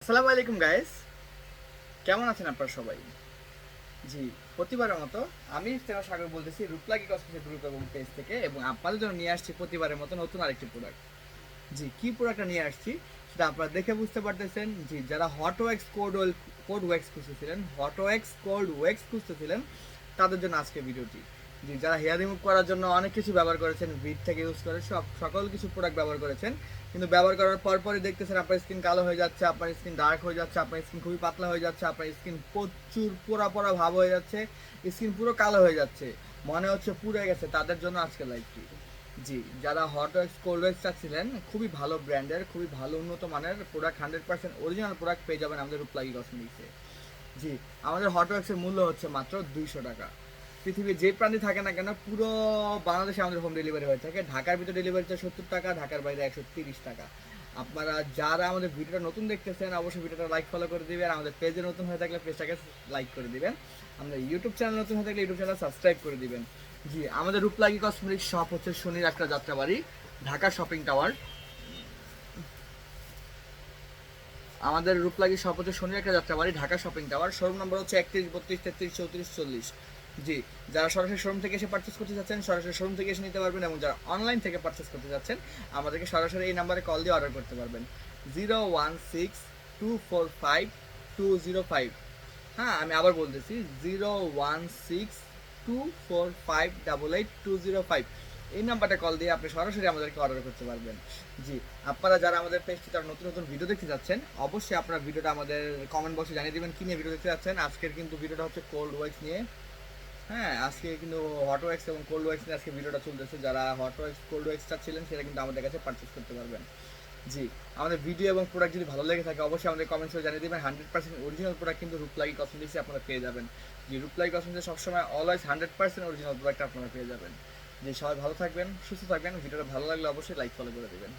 আসসালামু আলাইকুম গাইস, কেমন আছেন আপনারা সবাই? জি, প্রতিবারের মতো আমি ইফতেখার সাগর বলতেছি রূপলাগি কসমেটিক্স গ্রুপ এবং পেজ থেকে, এবং আপনাদের জন্য নিয়ে আসছি প্রতিবারের মতো নতুন আরেকটি প্রোডাক্ট। জি, কি প্রোডাক্টটা নিয়ে আসছি সেটা আপনারা দেখে বুঝতে পারতেছেন। জি, যারা হট ওয়্যাক্স কোড ওয়্যাক্স খুঁজতেছিলেন, হট ওয়্যাক্স কোল্ড ওয়্যাক্স খুঁজতেছিলেন, তাদের জন্য আজকে ভিডিওটি। জি, যারা হেয়ার রিমুভ করার জন্য অনেক কিছু ব্যবহার করেছেন, ভিট থেকে ইউজ করে সকল কিছু প্রোডাক্ট ব্যবহার করেছেন, কিন্তু ব্যবহার করার পরপরই দেখতেছেন আপনার স্কিন কালো হয়ে যাচ্ছে, আপনার স্কিন ডার্ক হয়ে যাচ্ছে, আপনার স্কিন খুবই পাতলা হয়ে যাচ্ছে, আপনার স্কিন প্রচুর পোড়া পোড়া ভাব হয়ে যাচ্ছে, স্কিন পুরো কালো হয়ে যাচ্ছে, মনে হচ্ছে পুড়ে গেছে, তাদের জন্য আজকে লাইভটি। জি, যারা হট ওয়েক্স কোল্ড ওয়েক্স চাচ্ছিলেন, খুবই ভালো ব্র্যান্ডের, খুবই ভালো উন্নত মানের প্রোডাক্ট, 100% অরিজিনাল প্রোডাক্ট পেয়ে যাবেন আমাদের রূপলাগি কসমেটিক্সে। জি, আমাদের হট ওয়েক্সের মূল্য হচ্ছে মাত্র 200 টাকা। পৃথিবীর যে প্রান্তে থাকে না কেন, পুরো বাংলাদেশে আমাদের হোম ডেলিভারি হয়ে থাকে। ঢাকার ভিতরে ডেলিভারি চার্জ 70 টাকা, ঢাকার বাইরে 130 টাকা। আপনারা যারা আমাদের ভিডিওটা নতুন দেখতেছেন, অবশ্যই ভিডিওটা লাইক ফলো করে দিবেন। আমাদের পেজে নতুন হয়ে থাকলে পেজটাকে লাইক করে দিবেন। আমাদের ইউটিউব চ্যানেল নতুন হয়ে থাকলে ইউটিউব চ্যানেল সাবস্ক্রাইব করে দিবেন। জি, আমাদের রূপলাগি কসমেটিক্স শপ হচ্ছে শনির একটা যাত্রাবাড়ি, ঢাকা শপিং টাওয়ার। আমাদের রূপলাগি শপ হচ্ছে শনির একটা Jatrabari, Dhaka shopping tower. Showroom number হচ্ছে 31 32 33 34 40। জি, যারা সরাসরি শোরুম থেকে এসে পারচেস করতে চাচ্ছেন, সরাসরি শোরুম থেকে এসে নিতে পারবেন, এবং যারা অনলাইন থেকে পারচেস করতে চাচ্ছেন, আমাদেরকে সরাসরি এই নাম্বারে কল দিয়ে অর্ডার করতে পারবেন। 016-245-205। হ্যাঁ, আমি আবার বলতেছি, 016-245-88-205। এই নাম্বারটা কল দিয়ে আপনি সরাসরি আমাদেরকে অর্ডার করতে পারবেন। জি, আপনারা যারা আমাদের পেজটি তারা নতুন নতুন ভিডিও দেখতে যাচ্ছেন, অবশ্যই আপনার ভিডিওটা আমাদের কমেন্ট বক্সে জানিয়ে দেবেন কি নিয়ে ভিডিও দেখতে যাচ্ছেন। আজকের কিন্তু ভিডিওটা হচ্ছে কোল্ড ওয়েক্স নিয়ে। হ্যাঁ, আজকে কিন্তু হট ওয়েক্স এবং কোল্ড ওয়েক্স নিয়ে আজকে ভিডিওটা চলতেছে। যারা হট ওয়েক্স কোল্ড ওয়েক্স চাচ্ছিলেন, সেটা কিন্তু আমাদের কাছে পারচেস করতে পারবেন। জি, আমাদের ভিডিও এবং প্রোডাক্ট যদি ভালো লেগে থাকে, অবশ্যই আমাদের কমেন্টসে জানিয়ে দেবেন। 100% অরিজিনাল প্রোডাক্ট কিন্তু রূপলাগি কসমেটিক্সে আপনারা পেয়ে যাবেন। জি, রূপলাগি কসমেটিক্সে সবসময় অলওয়েজ 100% অরিজিনাল প্রোডাক্ট আপনারা পেয়ে যাবেন। জি, সবাই ভালো থাকবেন, সুস্থ থাকবেন। ভিডিওটা ভালো লাগলে অবশ্যই লাইক ফলো করে দেবেন।